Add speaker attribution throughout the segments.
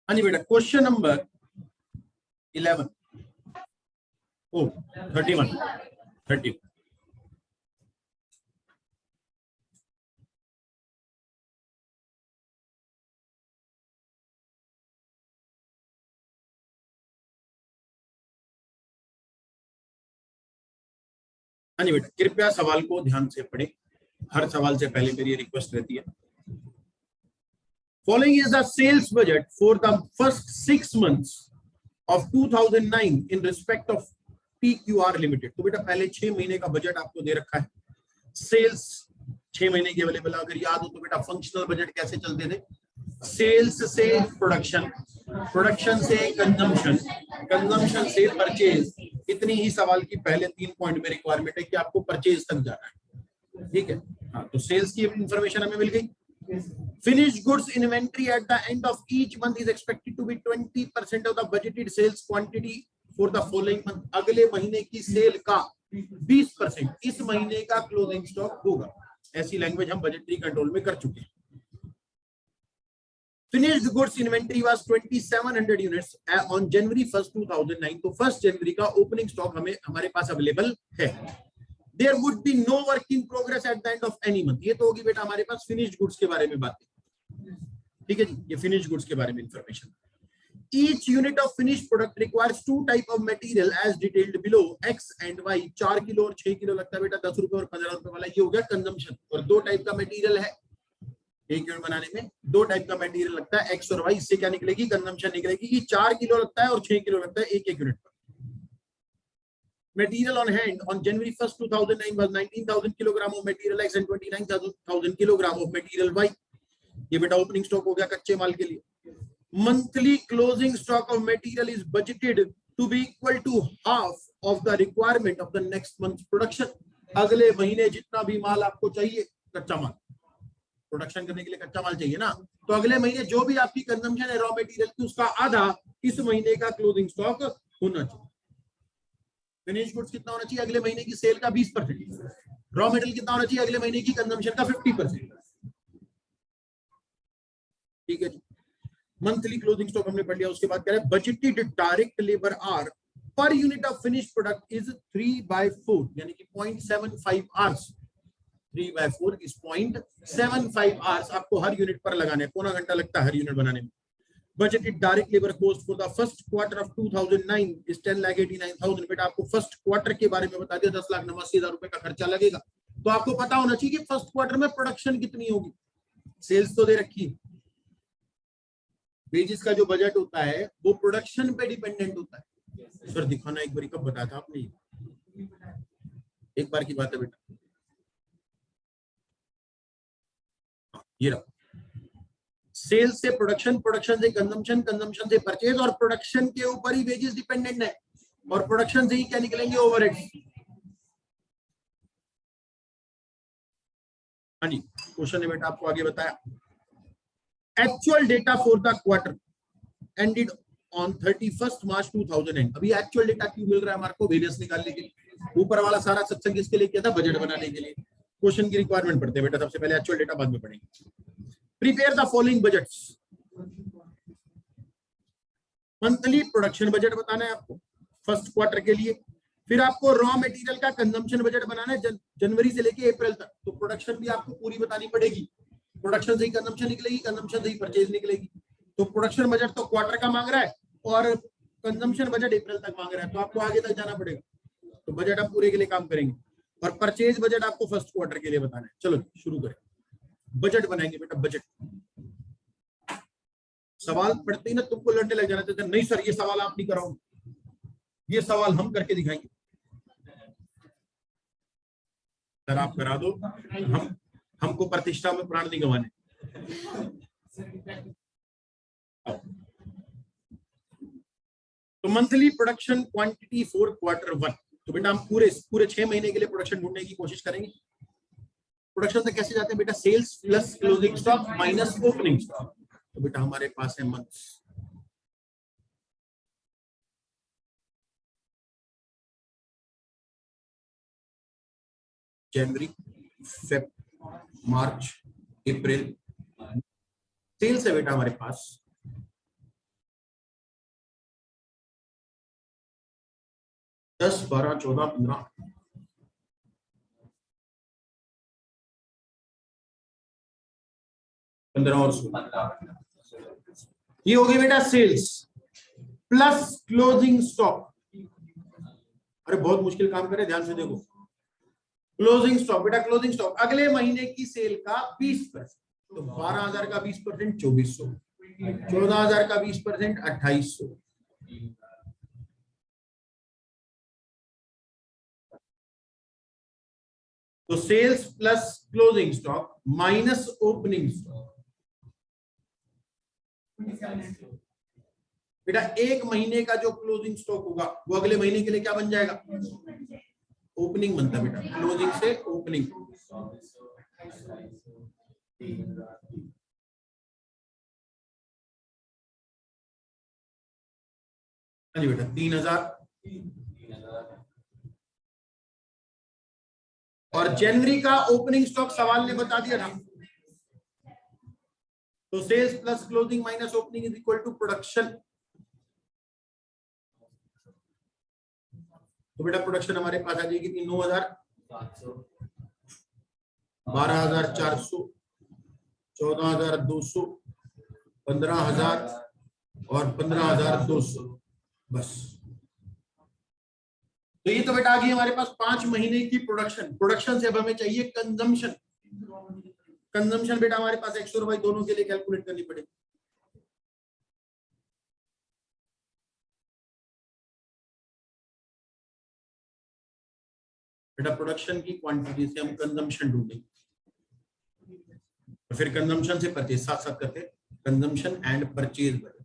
Speaker 1: हाँ जी बेटा, question number 11 ओ 31 हाँ जी बेटा, कृपया सवाल को ध्यान से पढ़ें। हर सवाल से पहले मेरी रिक्वेस्ट रहती है। Following is the sales budget for the first 6 months of 2009 in respect of PQR limited. तो बेटा पहले 6 महीने का बजट आपको दे रखा है। सेल्स 6 महीने की अवेलेबल। अगर याद हो तो बेटा फंक्शनल बजट कैसे चलते थे? सेल्स से प्रोडक्शन, प्रोडक्शन से कंजम्पशन, कंजम्पशन से परचेज। इतनी ही सवाल की पहले 3 पॉइंट में रिक्वायरमेंट है कि आपको परचेज तक जाना है। ठीक है, हाँ, तो सेल्स की इंफॉर्मेशन हमें मिल गई। Finished goods inventory at the end of each month is expected to be 20% of the budgeted sales quantity for the following month। अगले महीने की सेल का 20% इस महीने का क्लोजिंग स्टॉक होगा। ऐसी लैंग्वेज हम बजटरी कंट्रोल में कर चुके हैं। Finished goods inventory was 2700 units on January 1st 2009। तो 1 जनवरी का ओपनिंग स्टॉक हमारे पास अवेलेबल है। There would be no work in progress at the end of any month। ये तो होगी बेटा हमारे पास फिनिश्ड गुड्स के बारे में बात। ठीक है जी, ये फिनिश्ड गुड्स के बारे में information. Each unit of finished product requires 2 type of material as detailed below, X and Y। 4 kilo और 6 किलो लगता है बेटा 10 रुपए और 15 रुपए वाला, ये हो गया कंजम्पशन। और 2 टाइप का मटेरियल है एक यूनिट बनाने में, 2 टाइप का मटेरियल लगता है X और Y। इससे क्या निकलेगी? कंजम्पशन निकलेगी कि 4 किलो लगता है और 6 किलो लगता है एक यूनिट पर। Material on hand on January 1st 2009 was 19,000 kilogram of material X and 29,000 kilogram of material Y। ये बेटा ओपनिंग स्टॉक हो गया कच्चे माल के लिए। Monthly closing stock of material is budgeted to be equal to half of the requirement of the next month's production। अगले महीने जितना भी माल आपको चाहिए, कच्चा माल प्रोडक्शन करने के लिए कच्चा माल चाहिए ना, तो अगले महीने जो भी आपकी कंजम्पशन है रॉ मटेरियल की, उसका आधा इस महीने का क्लोजिंग स्टॉक होना चाहिए। फिनिश गुड्स कितना होना चाहिए? अगले महीने की सेल का 20%। रॉ मटेरियल कितना होना चाहिए? अगले महीने की कंजम्पशन का 50%। ठीक है जी, मंथली क्लोजिंग स्टॉक हमने पढ़ लिया। उसके बाद कह रहे हैं budgeted direct labour hour per unit of finish product is 3/4, यानी कि 0.75 आवर्स। 3/4 इज 0.75 आवर्स आपको हर यूनिट पर लगाने हैं। पौना घंटा लगता है हर यूनिट बनाने में। Budgeted direct labor cost for the first quarter of 2009 is 10,89,000। बेटा आपको फर्स्ट क्वार्टर के बारे में बता दिया, 10,89,000 रुपए का खर्चा लगेगा। तो आपको पता होना चाहिए कि फर्स्ट क्वार्टर में प्रोडक्शन कितनी होगी। सेल्स तो दे रखी है। वेजेस का जो बजट होता है वो प्रोडक्शन पे डिपेंडेंट होता है। सर दिखाना एक बार, कब बताया था आपने? एक बार की बात है बेटा, ये रहा। सेल्स से प्रोडक्शन, प्रोडक्शन से कंजम्पशन, कंजम्पशन से परचेज, और प्रोडक्शन के ऊपर ही वेजेस डिपेंडेंट है, और प्रोडक्शन से ही क्या निकलेंगे? ओवरहेड्स। हाँ जी, क्वेश्चन ने बेटा आपको आगे बताया। Actual data for the quarter ended on 31st March 2009। अभी एक्चुअल डेटा क्यों मिल रहा है हमारे को? वेरियंस निकालने के लिए। ऊपर वाला सारा सत्संग किसके लिए किया था? बजट बनाने के लिए। क्वेश्चन की रिक्वायरमेंट पढ़ते हैं बेटा, सबसे पहले एक्चुअल डेटा, बाद में पढ़ेंगे। Prepare the following budgets. Monthly production budget बताना है आपको फर्स्ट क्वार्टर के लिए। फिर आपको रॉ मटेरियल का कंजम्पशन बजट बनाना है जनवरी से लेके अप्रैल तक। तो प्रोडक्शन भी आपको पूरी बतानी पड़ेगी। प्रोडक्शन से ही कंजम्पशन निकलेगी, कंजम्पशन से ही परचेज निकलेगी। तो प्रोडक्शन बजट तो क्वार्टर का मांग रहा है और कंजम्पशन बजट अप्रैल तक मांग रहा है, तो आपको आगे तक जाना पड़ेगा। तो बजट आप पूरे के लिए काम करेंगे, और परचेज बजट आपको फर्स्ट क्वार्टर के लिए बताना है। चलो शुरू करें, बजट बनाएंगे बेटा। बजट सवाल पढ़ते ही ना तुमको लड़ने लग जाना चाहिए, नहीं सर ये सवाल आप नहीं कराओ, ये सवाल हम करके दिखाएंगे। सर आप करा दो, हमको प्रतिष्ठा में प्राण नहीं गंवाने। तो monthly production quantity for quarter 1। तो बेटा हम पूरे 6 महीने के लिए प्रोडक्शन ढूंढने की कोशिश करेंगे। प्रोडक्शन से कैसे जाते हैं बेटा? Sales plus closing stock minus opening stock. तो बेटा हमारे पास है months. January, Feb, March, April. Sales है बेटा हमारे पास 10, 12, 14, 15, 15 और 16। ये हो गई बेटा सेल्स प्लस क्लोजिंग स्टॉक। अरे बहुत मुश्किल काम करे, ध्यान से देखो। क्लोजिंग स्टॉक बेटा, क्लोजिंग स्टॉक अगले महीने की सेल का 20%, तो 12,000 का 20% 2400, 14,000 का 20% 2800, तो sales plus closing stock minus opening stock. बेटा एक महीने का जो क्लोजिंग स्टॉक होगा वो अगले महीने के लिए क्या बन जाएगा? ओपनिंग बनता है बेटा, क्लोजिंग से ओपनिंग। हाँ जी बेटा 3,000। और जनवरी का ओपनिंग स्टॉक सवाल ने बता दिया था, तो sales plus closing minus opening is equal to production. तो बेटा प्रोडक्शन हमारे पास आ जाएगी 9,000, 12,400, 14,200, 15,000 और 15,200, बस। तो ये तो बेटा आ गई हमारे पास 5 महीने की प्रोडक्शन। प्रोडक्शन से अब हमें चाहिए कंजम्पशन। कंजम्पशन बेटा हमारे पास एक्स और वाई दोनों के लिए कैलकुलेट करनी पड़ेगी। बेटा प्रोडक्शन की क्वांटिटी से हम कंजम्पशन ढूंढेंगे, तो फिर कंजम्पशन से परचेज साथ साथ करते हैं, कंजम्पशन एंड परचेज बजट।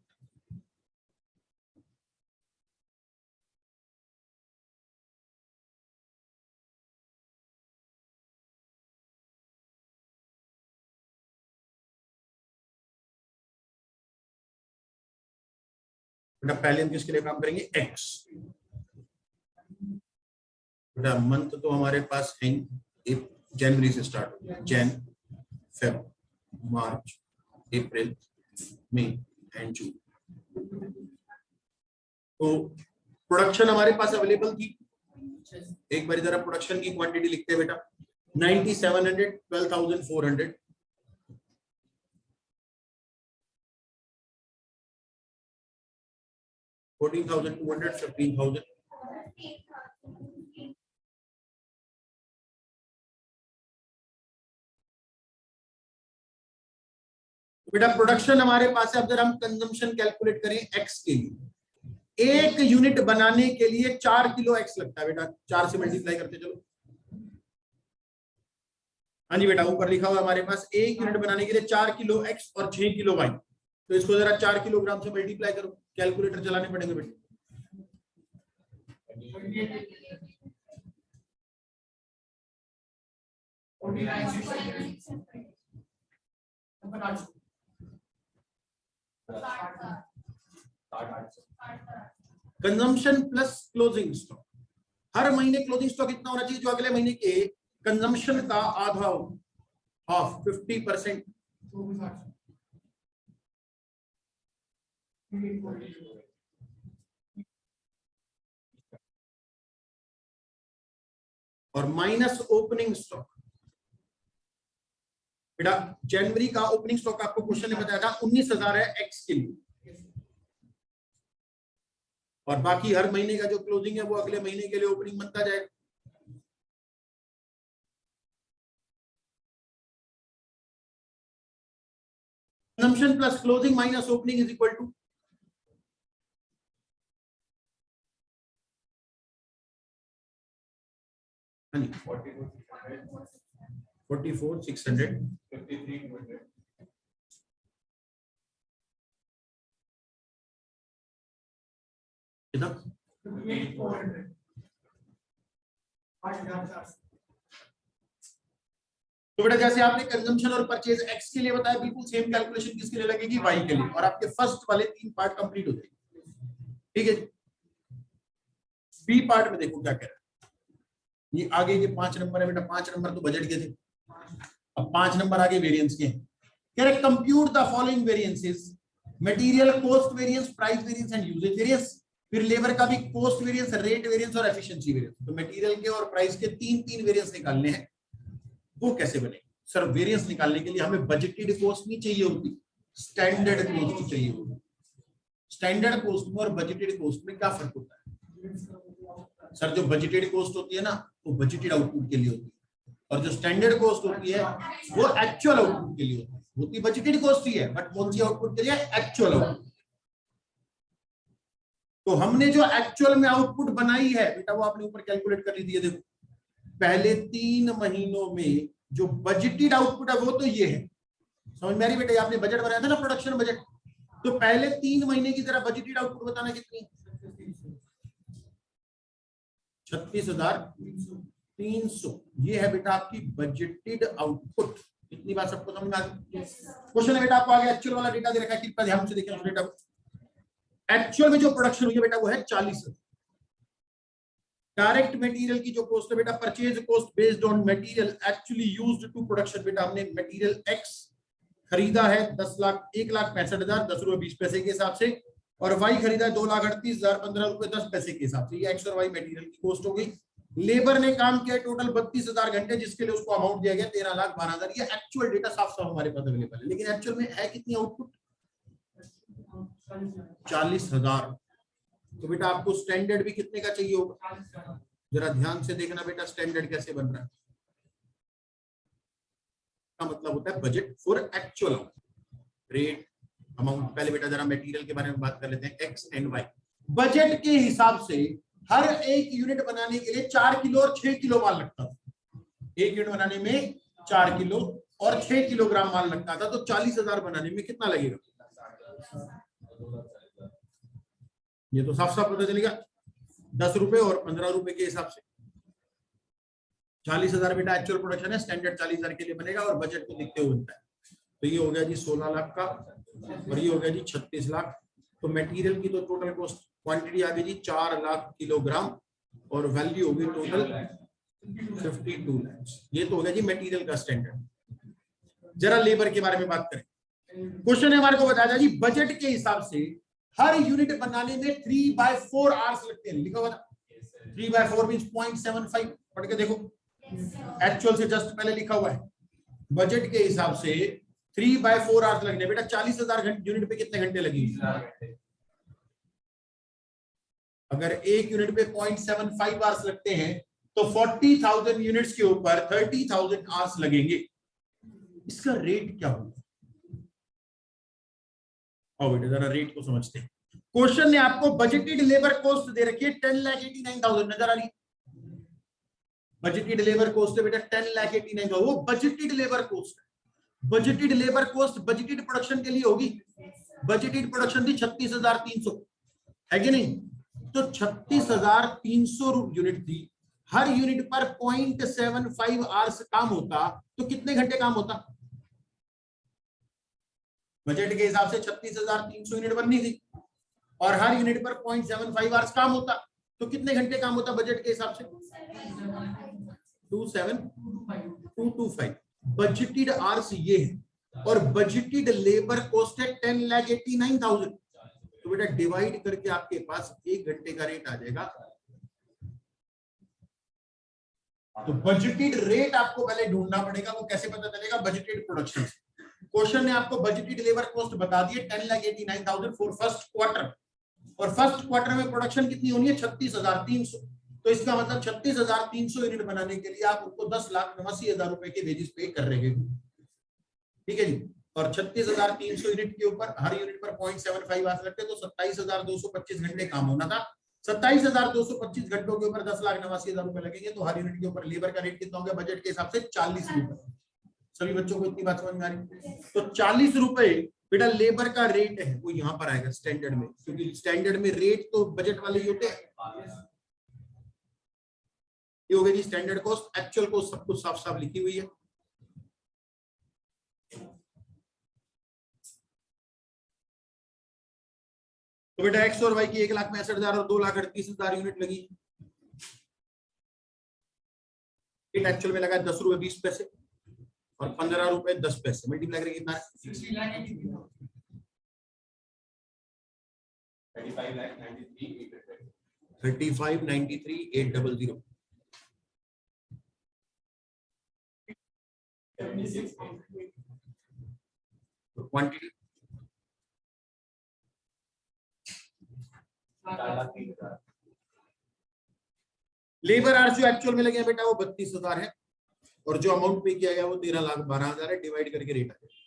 Speaker 1: बेटा पहले हम किसके लिए काम करेंगे? एक्स। बेटा मंथ तो हमारे पास है जनवरी से स्टार्ट हो गया, Jan, Feb, March, April, May and June. तो प्रोडक्शन हमारे पास अवेलेबल थी, एक बार जरा प्रोडक्शन की क्वांटिटी लिखते हैं बेटा। 9,700, 12,400, 14,200, 15,000, बेटा प्रोडक्शन हमारे पास है। अब जरा हम कंजम्पशन कैलकुलेट करें एक्स के लिए, एक यूनिट बनाने के लिए 4 किलो एक्स लगता है बेटा, 4 से मल्टीप्लाई करते चलो। हाँ जी बेटा ऊपर लिखा हुआ हमारे पास, एक यूनिट बनाने के लिए 4 किलो एक्स और 6 किलो वाई, तो इसको जरा 4 किलोग्राम से मल्टीप्लाई करो, कैलकुलेटर चलाने पड़ेंगे बेटा। कंजम्पशन प्लस क्लोजिंग स्टॉक, हर महीने क्लोजिंग स्टॉक इतना होना चाहिए जो अगले महीने के कंजम्पशन का आधा हो, हाफ, 50%। और माइनस ओपनिंग स्टॉक। बेटा जनवरी का ओपनिंग स्टॉक आपको क्वेश्चन ने बताया था 19,000 है एक्स के लिए, और बाकी हर महीने का जो क्लोजिंग है वो अगले महीने के लिए ओपनिंग बनता जाएगा। Consumption plus closing minus opening is equal to 44,600, 53,200, कितना? 58,400। तो बेटा जैसे आपने कंजम्पशन और परचेज एक्स के लिए बताया, बिल्कुल सेम कैलकुलेशन किसके लिए लगेगी? वाई के लिए, और आपके फर्स्ट वाले 3 पार्ट कंप्लीट हो जाएंगे। ठीक है, बी पार्ट में देखो क्या कह रहा है। ये आगे के 5 नंबर है बेटा, 5 नंबर तो बजट के थे, अब 5 नंबर आगे वेरिएंस के हैं। कह रहे compute the following variances, material cost variance, price variance and usage variance. फिर लेबर का भी कॉस्ट वेरिएंस, रेट वेरिएंस और एफिशिएंसी वेरिएंस। तो मटेरियल के और प्राइस के तीन वेरिएंस निकालने हैं। वो कैसे बने सर? वेरिएंस निकालने के लिए हमें बजटेड कॉस्ट नहीं चाहिए होती, स्टैंडर्ड कॉस्ट चाहिए होगी। स्टैंडर्ड कॉस्ट में और बजटेड कॉस्ट में क्या फर्क होता है सर? जो बजटेड कॉस्ट होती है ना, वो बजटेड आउटपुट के लिए होती है, और जो स्टैंडर्ड कॉस्ट होती है वो एक्चुअल आउटपुट के लिए होती है। होती बजटेड कॉस्ट ही है, बट कौन सी आउटपुट के लिए? Actual output. तो हमने जो एक्चुअल में आउटपुट बनाई है बेटा, वो आपने ऊपर कैलकुलेट कर लीजिए। देखो, पहले 3 महीनों में जो बजटेड आउटपुट है वो तो ये है, समझ में आ रही बेटा? आपने बजट बनाया था ना, प्रोडक्शन बजट, तो पहले 3 महीने की तरह बजटेड आउटपुट बताना कितनी? 36,300। ये है बेटा आपकी बजटेड आउटपुट। इतनी बात सबको समझ में आ गई? क्वेश्चन है बेटा आपको आगे एक्चुअल वाला डेटा दे रखा है, कितना ध्यान से देखें उस डेटा को। एक्चुअल में जो प्रोडक्शन हुई है बेटा वो है 40,000। डायरेक्ट मटेरियल की जो कॉस्ट है बेटा, purchase cost based on material actually used to production. बेटा हमने मटेरियल एक्स खरीदा है 1,65,000 10 रुपए 20 पैसे के हिसाब से, और वाई खरीदा है 2,38,000 15 रुपए 10 पैसे के हिसाब से। ये एक्स और वाई मटेरियल की कॉस्ट हो गई। लेबर ने काम किया टोटल 32,000 घंटे, जिसके लिए उसको अमाउंट दिया गया 13,12,000। ये एक्चुअल डेटा साफ साफ हमारे पास अवेलेबल है, लेकिन एक्चुअल में है कितनी आउटपुट? 40,000। तो बेटा आपको स्टैंडर्ड भी कितने का चाहिए होगा? जरा ध्यान से देखना बेटा, स्टैंडर्ड कैसे बन रहा है। का मतलब होता है budget for actual rate amount. पहले बेटा जरा मटेरियल के बारे में बात कर लेते हैं, एक्स एंड वाई। बजट के हिसाब से हर एक यूनिट बनाने के लिए 4 किलो और 6 किलो माल लगता था। एक यूनिट बनाने में 4 किलो और 6 किलोग्राम माल लगता था। तो 40,000 बनाने में कितना लगेगा? ये तो साफ साफ पता चलेगा, 10 रुपए और 15 रुपए के हिसाब से। 40,000 बेटा एक्चुअल प्रोडक्शन है, स्टैंडर्ड 40,000 के लिए बनेगा और बजट को देखते हुए बनता है। तो ये हो गया जी 16 लाख का, और ये हो गया जी 36 लाख। तो मटेरियल की तो टोटल कॉस्ट क्वांटिटी आ गई जी 4 लाख किलोग्राम, और वैल्यू होगी टोटल 52 लाख। ये तो हो गया जी मटेरियल का स्टैंडर्ड। जरा लेबर के बारे में बात करें। क्वेश्चन है हमारे को बताया जी, बजट के हिसाब से हर यूनिट बनाने में 3/4 आवर्स लगते हैं। लिखा हुआ था 3/4 मींस 0.75। पढ़ के देखो, एक्चुअल से जस्ट पहले लिखा हुआ है। बजट के हिसाब से 3/4 आवर्स लगने। बेटा 40,000 यूनिट पे कितने घंटे लगेंगे? अगर एक यूनिट पे 0.75 आवर्स लगते हैं तो 40,000 यूनिट्स के ऊपर 30,000 आवर्स लगेंगे। इसका रेट क्या होगा? और बेटा जरा रेट को समझते हैं। क्वेश्चन ने आपको बजटेड लेबर कॉस्ट दे रखी है 10,89,000। नजर आ रही? बजटेड लेबर कॉस्ट है बेटा 10,89,000। वो बजटेड लेबर कॉस्ट है। Budgeted labour cost budgeted production के लिए होगी। बजटेड प्रोडक्शन थी 36,300, है कि नहीं? तो 36,300 यूनिट थी। हर यूनिट पर 0.75 आवर्स काम होता तो कितने घंटे काम होता? बजट के हिसाब से 36,300 यूनिट बननी थी, और हर यूनिट पर 0.75 आवर्स काम होता तो कितने घंटे काम होता बजट के हिसाब से? 225 बजटेड आवर्स ये है, और बजटेड लेबर कॉस्ट है 10,89,000। तो बेटा डिवाइड करके आपके पास 1 घंटे का रेट आ जाएगा। तो बजटेड रेट आपको पहले ढूंढना पड़ेगा। वो कैसे पता चलेगा? Budgeted production. क्वेश्चन ने आपको बजटेड लेबर कॉस्ट बता दी है 10,89,000 फॉर फर्स्ट क्वार्टर, और फर्स्ट क्वार्टर में प्रोडक्शन कितनी होनी है? 36,300। तो इसका मतलब 36,300 यूनिट बनाने के लिए आप उनको 10,89,000 रुपए के वेजेस पे कर रहे हैं। ठीक है जी। और 36,300 यूनिट के ऊपर हर यूनिट पर 0.75 आवर्स लगते, तो 27,225 घंटे काम होना था। 27,225 घंटों के ऊपर 10,89,000 रुपए लगेंगे। तो हर यूनिट के ऊपर लेबर का रेट कितना हो गया बजट के हिसाब से? 40 रुपए। सभी बच्चों को इतनी बात समझ में आ रही? तो 40 रुपए बेटा लेबर का रेट है, वो यहां पर आएगा स्टैंडर्ड में, क्योंकि स्टैंडर्ड में रेट तो बजट वाले ही होते हैं। ये हो गई जी स्टैंडर्ड कॉस्ट। एक्चुअल कॉस्ट सब कुछ साफ साफ लिखी हुई है। तो बेटा एक्स और वाई की 1,65,000 और 2,38,000 यूनिट लगी। एक्चुअल में लगा 10 रुपए 20 पैसे और 15 रुपए 10 पैसे। मल्टीप्लाई करके कितना है? 35,93,800 क्वांटिटी लेबर आवर्स जो एक्चुअल में लगे हैं बेटा वो 32,000 है और जो अमाउंट पे किया गया वो 13,12,000 है। डिवाइड करके रेट आ जाएगा।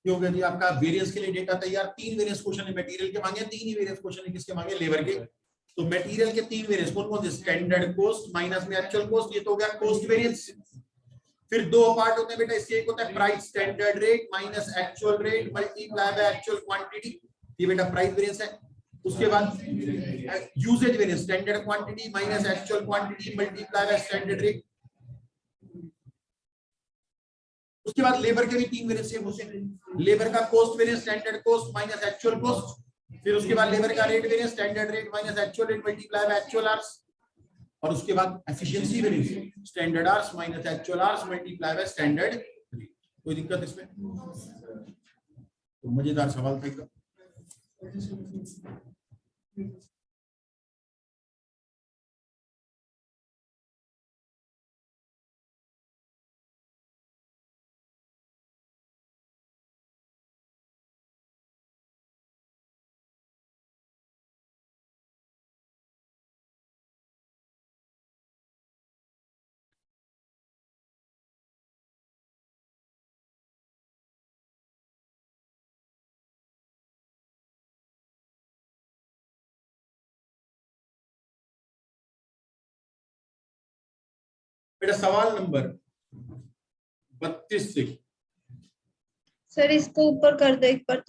Speaker 1: क्यों जी आपका वेरिएंस के लिए डेटा तैयार। 3 वेरिएंस क्वेश्चन है मटेरियल के मांगे, 3 ही वेरिएंस क्वेश्चन है किसके मांगे, लेबर के। तो मटेरियल के 3 वेरिएंस कौन कौन से, स्टैंडर्ड कॉस्ट माइनस में एक्चुअल कॉस्ट, ये तो हो गया कॉस्ट वेरिएंस। फिर 2 पार्ट होते हैं बेटा इसके, एक होता है price standard rate minus actual rate multiply by actual quantity, ये बेटा प्राइस वेरिएंस है। उसके बाद usage variance standard quantity minus actual quantity multiply by standard rate. उसके बाद लेबर के भी 3 वेरिएंस होते हैं, लेबर का cost variance standard cost minus actual cost. फिर उसके बाद लेबर का rate variance standard rate minus actual rate multiply by actual hours. और उसके बाद efficiency variance standard hours minus actual hours multiply by standard rate. कोई दिक्कत इसमें? तो मजेदार सवाल था एकदम। बेटा सवाल नंबर 32 से
Speaker 2: सर इसको ऊपर कर दो एक बार।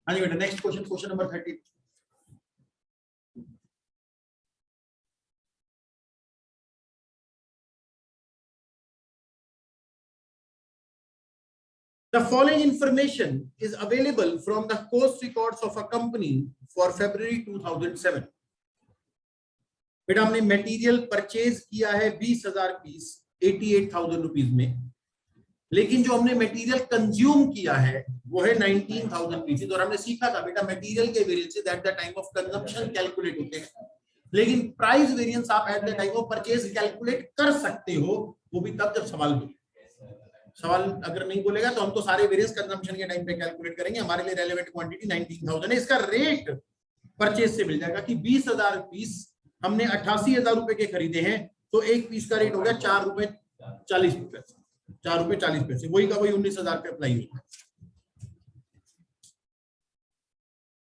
Speaker 1: हाँ जी बेटा next question, question number 30। The following information is available from the cost records of a company for February 2007. बेटा हमने मटेरियल परचेज किया है 20,000 पीस 88,000 रुपीज में, लेकिन जो हमने मटेरियल कंज्यूम किया है वो है 19,000 पीसेज। और हमने सीखा था बेटा मटेरियल के variances at the time of consumption calculate होते हैं, लेकिन प्राइस वेरिएंस आप at the time of purchase calculate कर सकते हो, वो भी तब जब सवाल बोले। सवाल अगर नहीं बोलेगा तो हम तो सारे वेरिएंस कंजम्पशन के टाइम पे कैलकुलेट करेंगे। हमारे लिए रेलेवेंट क्वांटिटी 19,000 है। इसका रेट परचेज से मिल जाएगा कि 20,000 पीस हमने 88,000 रुपए के खरीदे हैं, तो एक पीस का रेट हो गया 4 रुपए 40 पैसे, 4 रुपए 40 पैसे, वही का वही 19,000 पे अप्लाई होगा।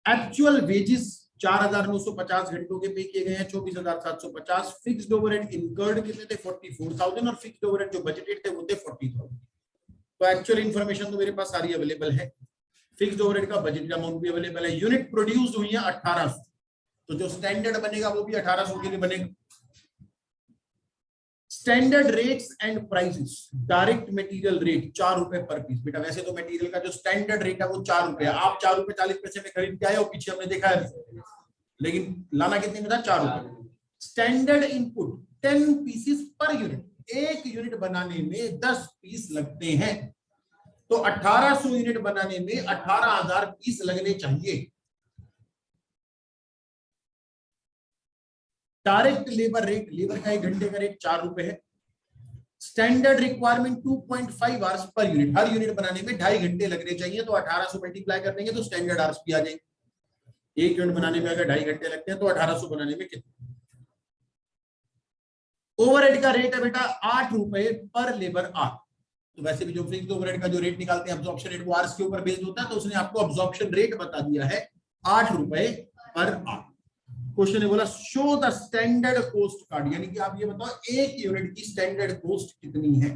Speaker 1: एक्चुअल वेजेस 4,950 घंटों के पे किए गए हैं 24,750। फिक्स्ड ओवरहेड इनकर्ड कितने थे 44,000 और फिक्स्ड ओवरहेड जो बजटेड थे वो थे 40,000। तो एक्चुअल इंफॉर्मेशन तो मेरे पास सारी अवेलेबल है। फिक्स्ड ओवरहेड का बजट अमाउंट भी अवेलेबल है। यूनिट प्रोड्यूस हुई है 1800, तो जो स्टैंडर्ड बनेगा वो भी 1800 के लिए बनेगा। Standard rates and prices, direct material rate 4 रुपए पर पीस। बेटा वैसे तो मटेरियल का जो स्टैंडर्ड रेट है वो 4 रुपए है, आप 4 रुपए 40 पैसे में खरीद के आए हो, पीछे हमने देखा है, लेकिन लाना कितने में था 4 रुपए। Standard input 10 pieces per unit, एक यूनिट बनाने में 10 पीस लगते हैं, तो 1800 यूनिट बनाने में 18,000 पीस लगने चाहिए। डायरेक्ट लेबर रेट, लेबर का 1 घंटे का रेट 4 रुपए है। Standard requirement 2.5 hours per unit, हर यूनिट बनाने में 2.5 घंटे लगने चाहिए, तो 1800 मल्टीप्लाई कर देंगे तो स्टैंडर्ड आवर्स भी आ जाएंगे। एक यूनिट बनाने में अगर 2.5 घंटे लगते हैं तो 1800 बनाने में कितने। ओवरहेड का रेट है बेटा 8 रुपए पर लेबर आवर। तो वैसे भी जो फिक्स्ड ओवरहेड का जो रेट निकालते हैं अब्जॉर्प्शन रेट वो आवर्स के ऊपर बेस्ड होता है, तो उसने आपको अब्जॉर्प्शन रेट बता दिया है 8 रुपए पर आवर। क्वेश्चन ने बोला show the standard cost card, यानी कि आप ये बताओ एक यूनिट की स्टैंडर्ड कॉस्ट कितनी है।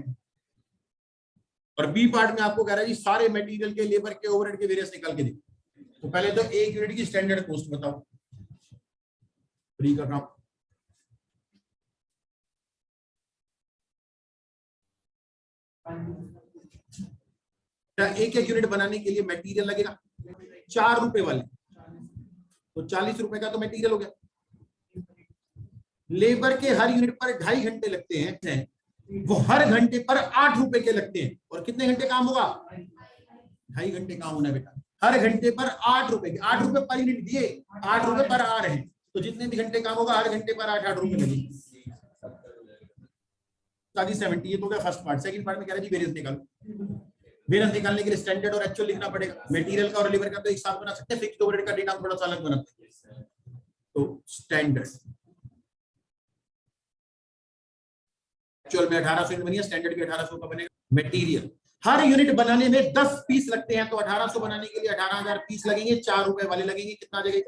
Speaker 1: और बी पार्ट में आपको कह रहा है जी सारे मटेरियल के लेबर के ओवरहेड के वेरिएंस निकाल के दे। तो पहले तो एक यूनिट की स्टैंडर्ड कॉस्ट बताओ फ्री का काम। क्या एक एक यूनिट बनाने के लिए मटेरियल लगेगा 4 रुपए वाले, तो 40 रुपए का तो मटेरियल हो गया। लेबर के हर यूनिट पर 2.5 घंटे लगते हैं, वो हर घंटे पर 8 रुपए के लगते हैं। और कितने घंटे काम होगा? 2.5 घंटे काम होना है बेटा। हर घंटे पर 8 रुपए के, 8 रुपए पर यूनिट दिए, 8 रुपए पर आ रहे हैं, तो जितने भी घंटे काम होगा हर घंटे पर 8 रुपए लगेंगे। 70 ये तो गया फर्स्ट पार्ट। सेकंड पार्ट में कह रहा है जी वेरिएंस निकालो। वेरिएंस निकालने के लिए स्टैंडर्ड और एक्चुअल लिखना पड़ेगा। मटेरियल का और लेबर का तो एक साथ बना सकते हैं, फिक्स्ड ओवरहेड का डेटा थोड़ा सा अलग बनाते हैं। तो स्टैंडर्ड एक्चुअल में 1800 यूनिट बनी है, स्टैंडर्ड भी 1800 का बनेगा। मटेरियल हर यूनिट बनाने में 10 पीस लगते हैं, तो 1800 बनाने के लिए 18,000 पीस लगेंगे, 4 रुपए वाले लगेंगे। कितना जगह?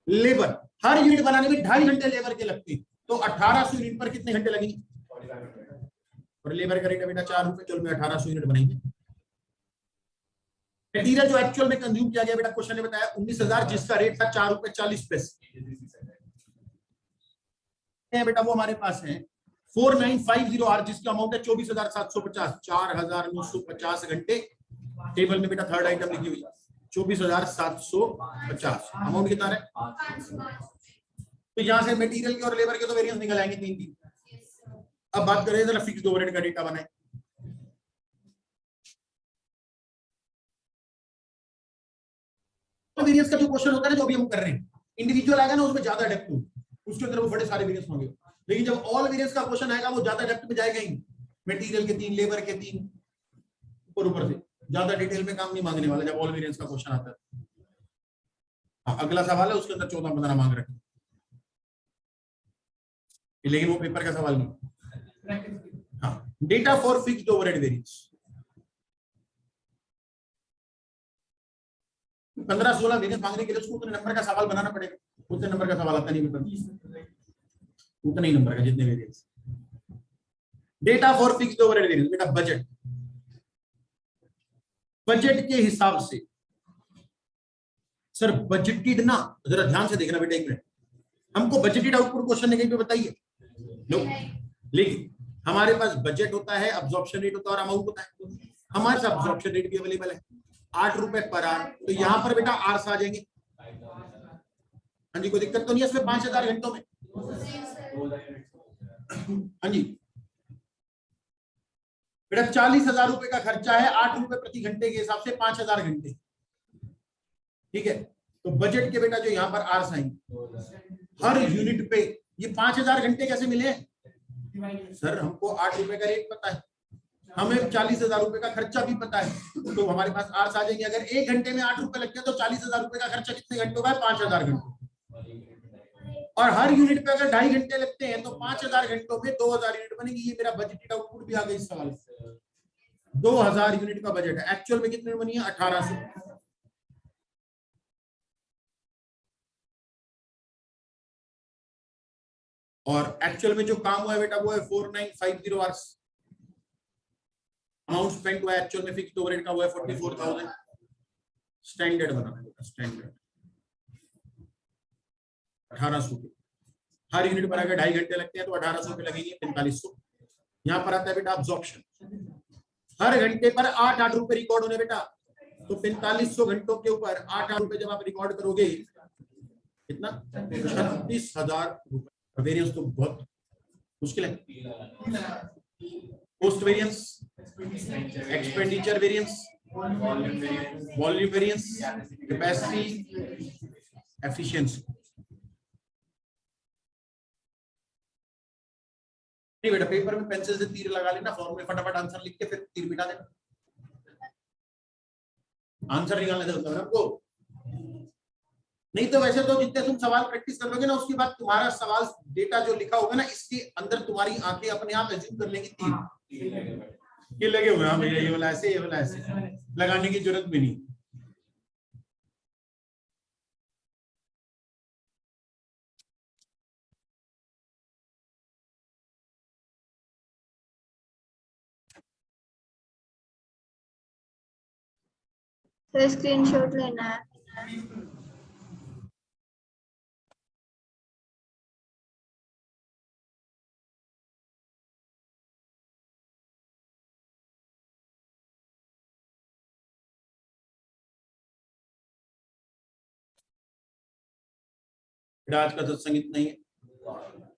Speaker 1: लेबर हर यूनिट बनाने में 2.5 घंटे लेबर के लगते हैं, तो 1800 यूनिट पर कितने घंटे लगेंगे? और लेबर का रेट है बेटा 4 रुपए, चलो में 1800 यूनिट बनेंगे। मटेरियल जो एक्चुअल में कंज्यूम किया गया बेटा, क्वेश्चन ने बताया 19,000, जिसका रेट था 4 रुपए 40 पैसे बेटा, वो हमारे पास है 4950R, जिसका अमाउंट है 24,750, 4,950 घंटे। टेबल में बेटा थर्ड आइटम लिखी हुई 24,750। अमाउंट कितना है? तो यहां से मटेरियल के और लेबर के तो वेरिएंस निकल आएंगे 3। अब बात करें जरा फिक्स्ड ओवरहेड का डेटा बनाए। तो वेरिएंस का जो क्वेश्चन होता है ना, जो अभी हम कर रहे हैं, इंडिविजुअल आएगा ना उसमें ज्यादा डेप्थ होगी, उसके अंदर वो बड़े सारे वेरिएंस होंगे। लेकिन जब ऑल वेरिएंस का क्वेश्चन आएगा वो ज्यादा डेप्थ में जाएगा ही। मटेरियल के 3, लेबर के 3, ऊपर से ज्यादा डिटेल में काम नहीं मांगने वाला जब ऑल वेरिएंस का क्वेश्चन आता है। अगला सवाल है उसके अंदर 14-15 मांग रखे, लेकिन वो पेपर का सवाल नहीं। हाँ, data for fixed overhead variance 15-16 variance मांगने के लिए उसको उतने नंबर का सवाल बनाना पड़ेगा। उतने नंबर का सवाल आता नहीं पेपर, उतने ही नंबर का जितने variance. Data for fixed overhead variance बेटा, बजट, बजट के हिसाब से सर बजटेड ना, जरा ध्यान से देखना बेटा एक मिनट, हमको बजटेड आउटपुट क्वेश्चन ने कहीं पे बताइए नो, लेकिन हमारे पास बजट होता है, अब्जॉर्प्शन रेट होता है और अमाउंट होता है। हमारे पास अब्जॉर्प्शन रेट भी अवेलेबल है 8 रुपए पर आर, तो यहां पर बेटा आर्स आ जाएंगे। हाँ जी, कोई दिक्कत तो नहीं है इसमें? 5,000 घंटों में। हाँ जी बेटा 40,000 रुपए का खर्चा है, 8 रुपए प्रति घंटे के हिसाब से 5,000 घंटे। ठीक है, तो बजट के बेटा जो यहाँ पर आर्स आएंगे हर यूनिट पे, ये 5,000 घंटे कैसे मिले? सर हमको 8 रुपए का रेट पता है, हमें 40,000 रुपए का खर्चा भी पता है, तो हमारे पास आर्स आ जाएंगे। अगर एक घंटे में 8 रुपए लगते हैं तो 40,000 रुपए का खर्चा कितने घंटों का है? 5,000 घंटों। और हर यूनिट पे अगर 2.5 घंटे लगते हैं तो 5,000 घंटों में 2,000 यूनिट बनेगी। ये मेरा बजटेड आउटपुट भी आ गया इस सवाल से। 2,000 यूनिट का बजट है, एक्चुअल में कितने बनी है? 1,800। और एक्चुअल में जो काम हुआ है बेटा वो है 4950 आवर्स। अमाउंट स्पेंड हुआ है एक्चुअल में फिक्स्ड ओवरहेड का वो है 44,000। स्टैंडर्ड बनाना बेटा, स्टैंडर्ड 1,800 के हर यूनिट पर अगर 2.5 घंटे लगते हैं तो 1,800 पे लगेंगे 4,500। यहाँ पर आता है बेटा अब्जॉर्प्शन, हर घंटे पर 8-8 रुपए रिकॉर्ड होने बेटा, तो 4,500 घंटों के ऊपर 8-8 रुपए जब आप रिकॉर्ड करोगे कितना? 36,000 रुपए। वेरिएंस तो बहुत मुश्किल है। Cost variance, expenditure variance, volume variance, capacity, efficiency. नहीं बेटा, पेपर में पेंसिल से तीर लगा लेना, फॉर्मूले फटाफट आंसर लिख के फिर तीर मिटा देना। आंसर निकालने से होता है आपको, नहीं तो वैसे तो जितने तुम सवाल प्रैक्टिस कर लोगे ना, उसके बाद तुम्हारा सवाल डेटा जो लिखा होगा ना, इसके अंदर तुम्हारी आंखें अपने आप एज्यूम कर लेंगी तीर ये लगे हुए हैं भैया, ये वाला ऐसे, ये वाला ऐसे, लगाने की जरूरत भी नहीं।
Speaker 2: सर स्क्रीनशॉट लेना है।
Speaker 1: आज का सत्संग इतना ही है।